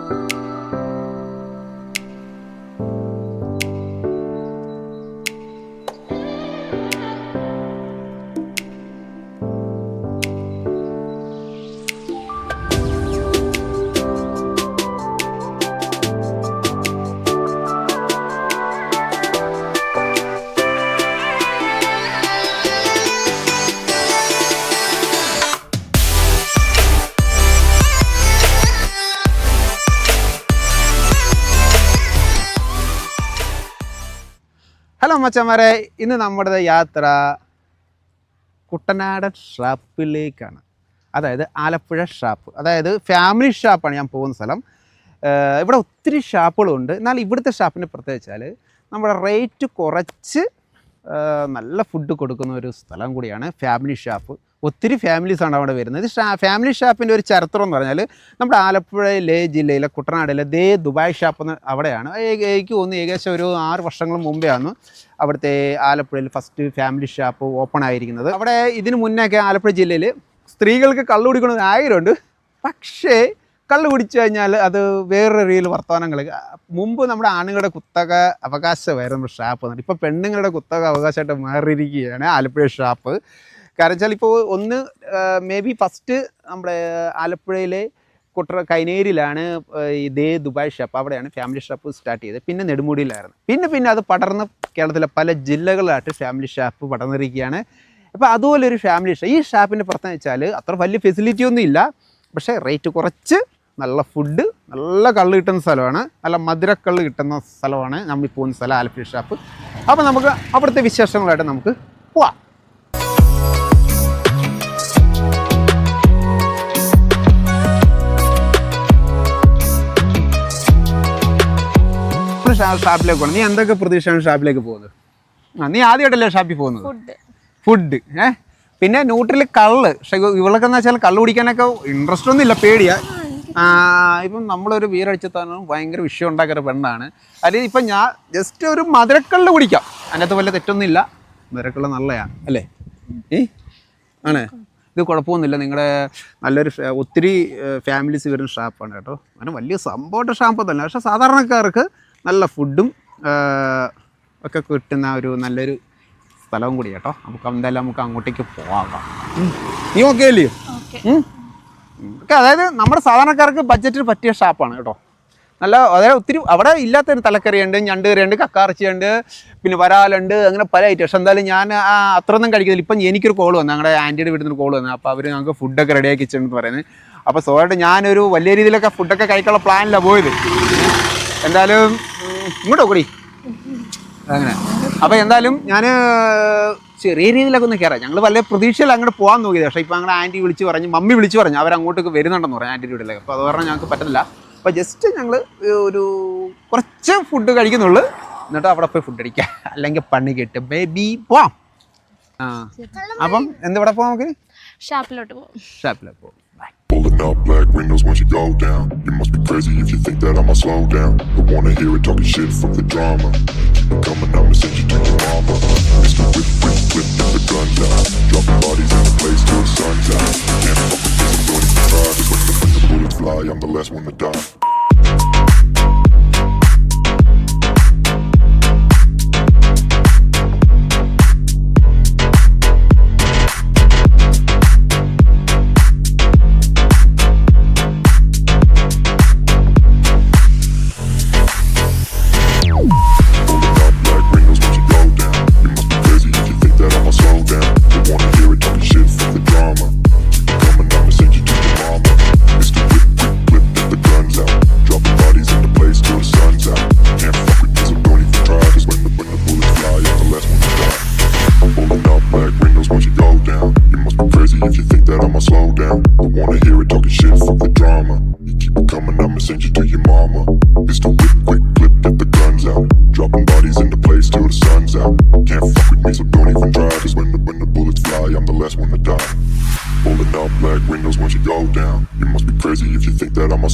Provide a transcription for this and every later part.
Hello മച്ചന്മാരെ, ഇന്ന് നമ്മുടെ യാത്ര കുട്ടനാടൻ ഷാപ്പിലേക്കാണ്. അതായത് ആലപ്പുഴ ഷാപ്പ്, അതായത് ഫാമിലി ഷാപ്പാണ് ഞാൻ പോകുന്ന സ്ഥലം. ഇവിടെ ഒത്തിരി ഷാപ്പുകളുണ്ട്. എന്നാൽ ഇവിടുത്തെ ഷാപ്പിൻ്റെ പ്രത്യേകിച്ചാൽ നമ്മുടെ റേറ്റ് കുറച്ച് നല്ല ഫുഡ് കൊടുക്കുന്ന ഒരു സ്ഥലം കൂടിയാണ് ഫാമിലി ഷാപ്പ്. ഒത്തിരി ഫാമിലീസാണ് അവിടെ വരുന്നത്. ഫാമിലി ഷാപ്പിൻ്റെ ഒരു ചരിത്രം എന്ന് പറഞ്ഞാൽ നമ്മുടെ ആലപ്പുഴയിലെ ജില്ലയിലെ കുട്ടനാടിലെ ദുബായ് ഷാപ്പ് എന്ന് അവിടെയാണ്. എനിക്ക് തോന്നുന്നു ഏകദേശം ഒരു 6 വർഷങ്ങൾ മുമ്പേ ആണ് അവിടുത്തെ ആലപ്പുഴയിൽ ഫസ്റ്റ് ഫാമിലി ഷാപ്പ് ഓപ്പൺ ആയിരിക്കുന്നത്. അവിടെ ഇതിന് മുന്നേയൊക്കെ ആലപ്പുഴ ജില്ലയിൽ സ്ത്രീകൾക്ക് കള്ളു കുടിക്കണമെന്ന് ആഗ്രഹമുണ്ട്. പക്ഷേ കള്ളു കുടിച്ചു കഴിഞ്ഞാൽ അത് വേറൊരു രീതിയിൽ വർത്തമാനങ്ങൾ. മുമ്പ് നമ്മുടെ ആണുങ്ങളുടെ കുത്തക അവകാശമായിരുന്നു ഷാപ്പ് എന്നിട്ട് ഇപ്പോൾ പെണ്ണുങ്ങളുടെ കുത്തക അവകാശമായിട്ട് മാറിയിരിക്കുകയാണ് ആലപ്പുഴ ഷാപ്പ്. കാരണം വെച്ചാൽ ഇപ്പോൾ ഒന്ന് മേ ബി ഫസ്റ്റ് നമ്മുടെ ആലപ്പുഴയിലെ കൈനേരിയിലാണ് ദുബായ് ഷാപ്പ്, അവിടെയാണ് ഫാമിലി ഷാപ്പ് സ്റ്റാർട്ട് ചെയ്തത്. പിന്നെ നെടുമുടിയിലായിരുന്നു. പിന്നെ അത് പടർന്ന് കേരളത്തിലെ പല ജില്ലകളിലായിട്ട് ഫാമിലി ഷാപ്പ് പടർന്നിരിക്കുകയാണ്. അപ്പോൾ അതുപോലെ ഒരു ഫാമിലി ഷാപ്പ്, ഈ ഷാപ്പിൻ്റെ പ്രത്യേകം വെച്ചാൽ അത്ര വലിയ ഫെസിലിറ്റി ഒന്നും ഇല്ല, പക്ഷേ റേറ്റ് കുറച്ച് നല്ല ഫുഡ്, നല്ല കള്ള് കിട്ടുന്ന സ്ഥലമാണ്, നല്ല മധുരക്കള്ള് കിട്ടുന്ന സ്ഥലമാണ് നമ്മൾ പോകുന്ന സ്ഥലം ആലപ്പുഴ ഷാപ്പ്. അപ്പോൾ നമുക്ക് അവിടുത്തെ വിശേഷങ്ങളായിട്ട് നമുക്ക് പോവാം. ഷാപ്പിലേക്ക് പോകണം. നീ എന്തൊക്കെ പ്രതീക്ഷയാണ് ഷാപ്പിലേക്ക് പോകുന്നത്? നീ ആദ്യമായിട്ടല്ലേ ഷാപ്പിൽ പോകുന്നത്? ഫുഡ് പിന്നെ ന്യൂട്രൽ കള്ള്. പക്ഷെ ഇവളൊക്കെ എന്ന് വെച്ചാൽ കള്ള് കുടിക്കാനൊക്കെ ഇൻട്രസ്റ്റ് ഒന്നും ഇല്ല, പേടിയാ. ഇപ്പം നമ്മളൊരു ബീറടിച്ചെത്താനും ഭയങ്കര വിഷയം ഉണ്ടാക്കിയൊരു പെണ്ണാണ്. അല്ലെങ്കിൽ ഇപ്പം ഞാൻ ജസ്റ്റ് ഒരു മധുരക്കള്ള് കുടിക്കാം, അതിനകത്ത് വലിയ തെറ്റൊന്നുമില്ല. മധുരക്കള്ള് നല്ലതാണ് അല്ലേ? ആണ്, ഇത് കുഴപ്പമൊന്നുമില്ല. നിങ്ങളുടെ നല്ലൊരു ഒത്തിരി ഫാമിലീസ് വരുന്ന ഷാപ്പാണ് കേട്ടോ. അങ്ങനെ വലിയ സംഭവമായിട്ട് ഷാപ്പ് തന്നെ, പക്ഷേ സാധാരണക്കാർക്ക് നല്ല ഫുഡും ഒക്കെ കിട്ടുന്ന ഒരു നല്ലൊരു സ്ഥലവും കൂടി കേട്ടോ. നമുക്ക് എന്തായാലും നമുക്ക് അങ്ങോട്ടേക്ക് പോകാം. നീ ഓക്കെ അല്ലേ? അതായത് നമ്മുടെ സാധാരണക്കാർക്ക് ബഡ്ജറ്റിന് പറ്റിയ ഷാപ്പാണ് കേട്ടോ. നല്ല, അതായത് ഒത്തിരി അവിടെ ഇല്ലാത്തൊരു തലക്കറിയുണ്ട്, ഞണ്ട് കറിയുണ്ട്, കക്കാറച്ചിയുണ്ട്, പിന്നെ വരാലുണ്ട്, അങ്ങനെ പല ഐറ്റം. പക്ഷെ എന്തായാലും ഞാൻ അത്രയൊന്നും കഴിക്കുന്നില്ല. ഇപ്പം എനിക്കൊരു കോൾ വന്നു, ഞങ്ങളുടെ ആൻറ്റിയുടെ വീട്ടിൽ നിന്ന് കോൾ വന്നു. അപ്പോൾ അവർ ഞങ്ങൾക്ക് ഫുഡൊക്കെ റെഡിയാക്കി വെച്ചിട്ടുണ്ടെന്ന് പറയുന്നത്. അപ്പോൾ സോയായിട്ട് ഞാനൊരു വലിയ രീതിയിലൊക്കെ ഫുഡൊക്കെ കഴിക്കാനുള്ള പ്ലാനിലാണ് പോയത്. എന്തായാലും ഇങ്ങോട്ടോ കൂടി അങ്ങനെ. അപ്പോൾ എന്തായാലും ഞാൻ ചെറിയ രീതിയിലൊക്കെ ഒന്ന് കയറാം. ഞങ്ങൾ വലിയ പ്രതീക്ഷയിൽ അങ്ങോട്ട് പോകാൻ നോക്കിയത്. പക്ഷേ ഇപ്പോൾ ഞങ്ങളുടെ ആൻറ്റി വിളിച്ച് പറഞ്ഞു, മമ്മി വിളിച്ച് പറഞ്ഞു അവരങ്ങോട്ടേക്ക് വരുന്നുണ്ടെന്ന് പറഞ്ഞു ആൻറ്റിയുടെ വീട്ടിലേക്ക്. അപ്പോൾ അത് പറഞ്ഞാൽ ഞങ്ങൾക്ക് പറ്റുന്നില്ല. അപ്പോൾ ജസ്റ്റ് ഞങ്ങൾ ഒരു കുറച്ച് ഫുഡ് കഴിക്കുന്നുള്ളൂ, എന്നിട്ട് അവിടെ പോയി ഫുഡ് അടിക്കാം, അല്ലെങ്കിൽ പണി കിട്ടും. ബേബി പോവാം. അപ്പം എന്തിവിടെ പോവാം? നമുക്ക് ഷാപ്പിലോട്ട് പോവാം. Pulling up black windows once you go down. You must be crazy if you think that I'ma slow down. Don't wanna hear it talking shit, fuck the drama. Keep it coming, I'ma send you to your mama. Mr. Whip, flip, get the guns out. Dropping bodies in the place till the sun's out. Can't fuck with this, I'm going to try. Cause when the bullets fly, I'm the last one to die.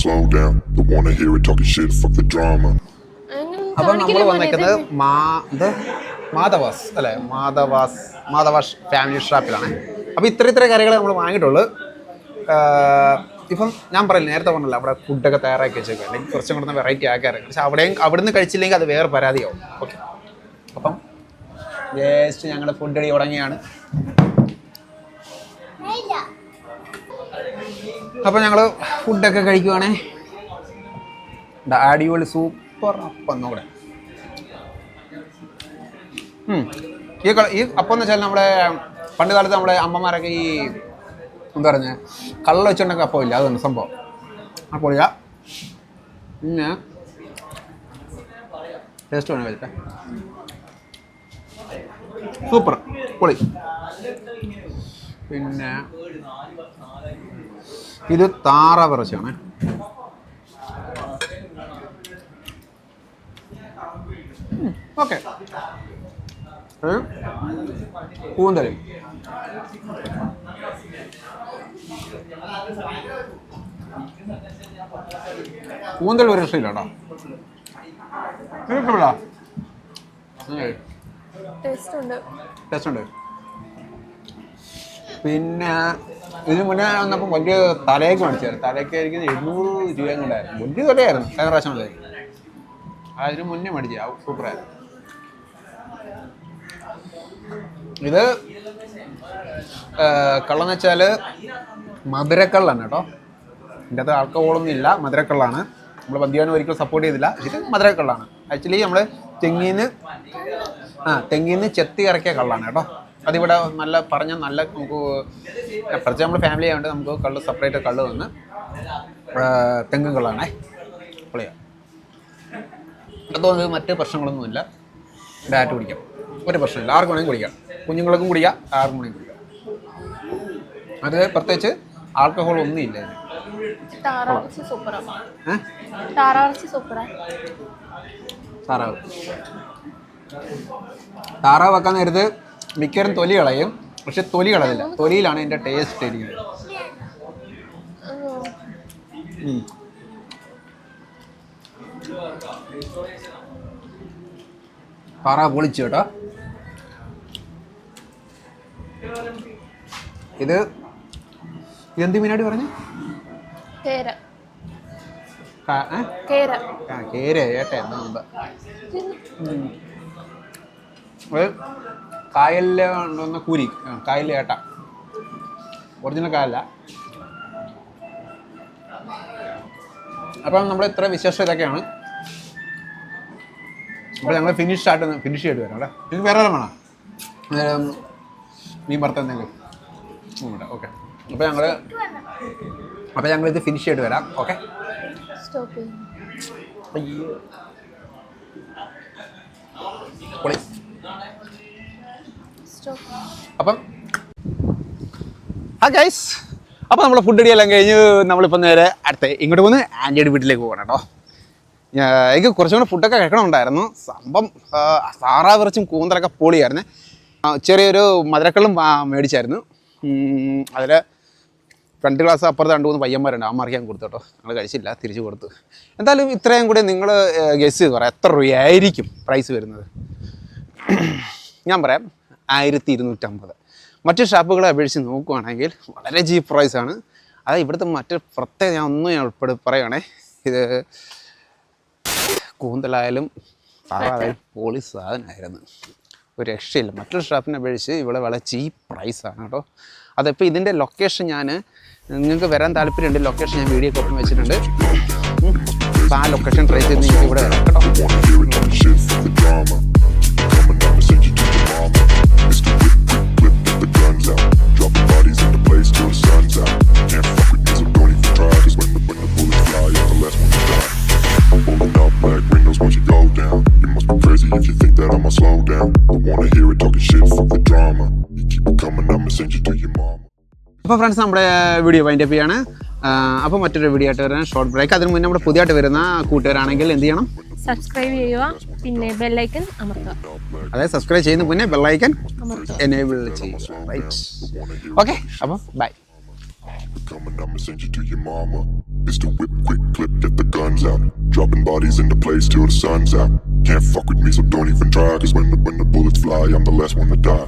Slow down. Don't wanna hear it talking shit, fuck the drama. അപ്പം നമ്മൾ വന്നേക്കുന്നത് മാധവാസ് അല്ലേ? മാധവാസ് family ഷാപ്പിലാണ്. അപ്പോൾ ഇത്ര കറികൾ നമ്മൾ വാങ്ങിയിട്ടുള്ളൂ. ഇപ്പം ഞാൻ പറയില്ല, നേരത്തെ പറഞ്ഞല്ലോ അവിടെ ഫുഡൊക്കെ തയ്യാറാക്കി വെച്ചേക്കുക, അല്ലെങ്കിൽ കുറച്ചും കൂടെ വെറൈറ്റി ആക്കാറൊക്കെ. പക്ഷെ അവിടുന്ന് കഴിച്ചില്ലെങ്കിൽ അത് വേറെ പരാതിയാവും. ഓക്കെ, അപ്പം ജസ്റ്റ് ഞങ്ങളുടെ ഫുഡ് അടി തുടങ്ങിയാണ്. അപ്പം ഞങ്ങൾ ഫുഡൊക്കെ കഴിക്കുവാണേ. അടിപൊളി സൂപ്പർ അപ്പം നോക്കട്ടെ. ഈ അപ്പം എന്ന് വെച്ചാൽ നമ്മുടെ പണ്ട് കാലത്ത് നമ്മുടെ അമ്മമാരൊക്കെ ഈ എന്താ പറഞ്ഞ കള്ള വെച്ചുകൊണ്ടൊക്കെ അപ്പം ഇല്ല, അതാണ് സംഭവം. ആ പൊളിയാ. പിന്നെ ടേസ്റ്റ് വേണം കഴിച്ചേ, സൂപ്പർ പൊളി. പിന്നെ ഇത് താറാവ് ഇറച്ചിയാണ്. ഓക്കെ, കൂന്തലും കൂന്തൽ ഒരു രക്ഷയില്ല കേട്ടോ. ടേസ്റ്റ് ഉണ്ട്. പിന്നെ ഇതിന് മുന്നേ വന്നപ്പോൾ വലിയ തലയൊക്കെ മേടിച്ചായിരുന്നു. തലയൊക്കെ ആയിരിക്കും 700 രൂപയും കൊണ്ടായിരുന്നു. വലിയ തലയായിരുന്നു കഴിഞ്ഞ പ്രാവശ്യം ഉള്ളത്. അതിന് മുന്നേ മേടിച്ച സൂപ്പറായിരുന്നു. ഇത് കള്ളെന്ന് വെച്ചാൽ മധുരക്കള്ളാണ് കേട്ടോ. ഇതിൻ്റെ അകത്ത് ആൽക്കഹോളൊന്നും ഇല്ല, മധുരക്കള്ളാണ്. നമ്മൾ മദ്യപാനം ഒരിക്കലും സപ്പോർട്ട് ചെയ്തില്ല. ഇത് മധുരക്കള്ളാണ്. ആക്ച്വലി നമ്മൾ തെങ്ങിന്ന് ചെത്തി ഇറക്കിയ കള്ളാണ് കേട്ടോ. അതിവിടെ നല്ല പറഞ്ഞാൽ നല്ല നമുക്ക് പ്രത്യേകം നമ്മൾ ഫാമിലി ആയതുകൊണ്ട് നമുക്ക് കള്ള് സെപ്പറേറ്റ് കള്ള് വന്ന് തെങ്ങും കള്ളാണേ. പൊളിയാണ്. അതുകൊണ്ട് മറ്റ് പ്രശ്നങ്ങളൊന്നുമില്ല. ഡയറ്റ് കുടിക്കാം, ഒരു പ്രശ്നമില്ല. ആർക്കും വേണമെങ്കിൽ കുടിക്കാം, കുഞ്ഞുങ്ങൾക്കും കുടിക്കാം, ആർക്കും വേണമെങ്കിൽ കുടിക്കാം. അത് പ്രത്യേകിച്ച് ആൽക്കഹോൾ ഒന്നും ഇല്ല. താറാവ് വെക്കാൻ നേരത്ത് മിക്കവരും തൊലി കളയും, പക്ഷെ തൊലി കളയില്ല. തൊലിയിലാണ് എൻ്റെ ടേസ്റ്റ് ഇരിക്കുന്നത്. താറാവ് പൊളിച്ചു കേട്ടോ. ഇത് എന്ത് മീനായിട്ട് പറഞ്ഞു? കേര ഏട്ട എന്താ കായലിലെ ഉണ്ടോന്ന കൂരി, കായലിലെ ഏട്ട, ഒറിജിനൽ കായലല്ല. അപ്പം നമ്മൾ ഇത്ര വിശേഷം ഇതൊക്കെയാണ്. അപ്പോൾ ഞങ്ങൾ ഫിനിഷ് ചെയ്തിട്ട് വരാം അല്ലേ. എനിക്ക് വേറെ വേണം മീൻ വറുത്ത എന്തെങ്കിലും. ഓക്കെ, അപ്പോൾ ഞങ്ങളിത് ഫിനിഷ് ചെയ്തിട്ട് വരാം. ഓക്കെ, പൊളി. അപ്പം ഗൈസ്, അപ്പോൾ നമ്മൾ ഫുഡ് അടിയെല്ലാം കഴിഞ്ഞ് നമ്മളിപ്പോൾ നേരെ അടുത്ത ഇങ്ങോട്ട് വന്ന് ആൻറ്റിയുടെ വീട്ടിലേക്ക് പോകണം കേട്ടോ. എനിക്ക് കുറച്ചും കൂടെ ഫുഡൊക്കെ കഴിക്കണമുണ്ടായിരുന്നു. സംഭവം താറാവ് ഇറച്ചും കൂന്തലൊക്കെ പൊളിയായിരുന്നു. ചെറിയൊരു മധുരക്കള്ളും മേടിച്ചായിരുന്നു. അതിൽ 2 ഗ്ലാസ് അപ്പുറത്ത് 2-3 പയ്യന്മാരുണ്ട്, ആ മറിയാൻ കൊടുത്തു കേട്ടോ. ഞങ്ങൾ കഴിച്ചില്ല, തിരിച്ചു കൊടുത്തു. എന്തായാലും ഇത്രയും കൂടി നിങ്ങൾ ഗസ് ചെയ്ത് പറയാം, എത്ര രൂപയായിരിക്കും പ്രൈസ് വരുന്നത്? ഞാൻ പറയാം 1250. മറ്റു ഷാപ്പുകളെ അപേക്ഷിച്ച് നോക്കുവാണെങ്കിൽ വളരെ ചീപ്പ് പ്രൈസാണ്. അത് ഇവിടുത്തെ മറ്റു പ്രത്യേകത ഞാൻ പറയുകയാണേ. ഇത് കൂന്തലായാലും താറായാലും പോളി സാധനമായിരുന്നു, ഒരു രക്ഷയില്ല. മറ്റൊരു ഷാപ്പിനെ അപേക്ഷിച്ച് ഇവിടെ വളരെ ചീപ്പ് പ്രൈസാണ് കേട്ടോ. അതിപ്പോൾ ഇതിൻ്റെ ലൊക്കേഷൻ ഞാൻ നിങ്ങൾക്ക് വരാൻ താല്പര്യമുണ്ട്, ലൊക്കേഷൻ ഞാൻ വീഡിയോ കോപ്പിൽ വെച്ചിട്ടുണ്ട്. അപ്പോൾ ആ ലൊക്കേഷൻ ട്രൈ ചെയ്ത് നിങ്ങൾക്ക് ഇവിടെ വരാം കേട്ടോ. If you think that I'ma slow down, I wanna hear it talking shit, fuck the drama. You keep it coming, I'ma send you to your mama. അപ്പോൾ ഫ്രണ്ട്സ്, നമ്മുടെ വീഡിയോ വൈൻഡ് അപ്പ് ചെയ്യാണ്. അപ്പോൾ മറ്റൊരു വീഡിയോ ആയിട്ട് വരാൻ short break. അതിന് മുന്നേ നമ്മുടെ പുതിയതായിട്ട് വരുന്ന കൂട്ടുകാരാണെങ്കിൽ എന്ത് ചെയ്യണം? സബ്സ്ക്രൈബ് ചെയ്യുക, പിന്നെ ബെല്ലൈക്കൺ അമർത്തുക. അതായത് സബ്സ്ക്രൈബ് ചെയ്യുന്ന മുന്നേ ബെല്ലൈക്കൺ എനേബിൾ ചെയ്യുക. Right, okay. അപ്പോൾ bye. Coming, I'ma send you to your mama. It's the whip, quick clip, get the guns out. Dropping bodies in the place till the sun's out. Can't fuck with me, so don't even try. Cause when the bullets fly, I'm the last one to die.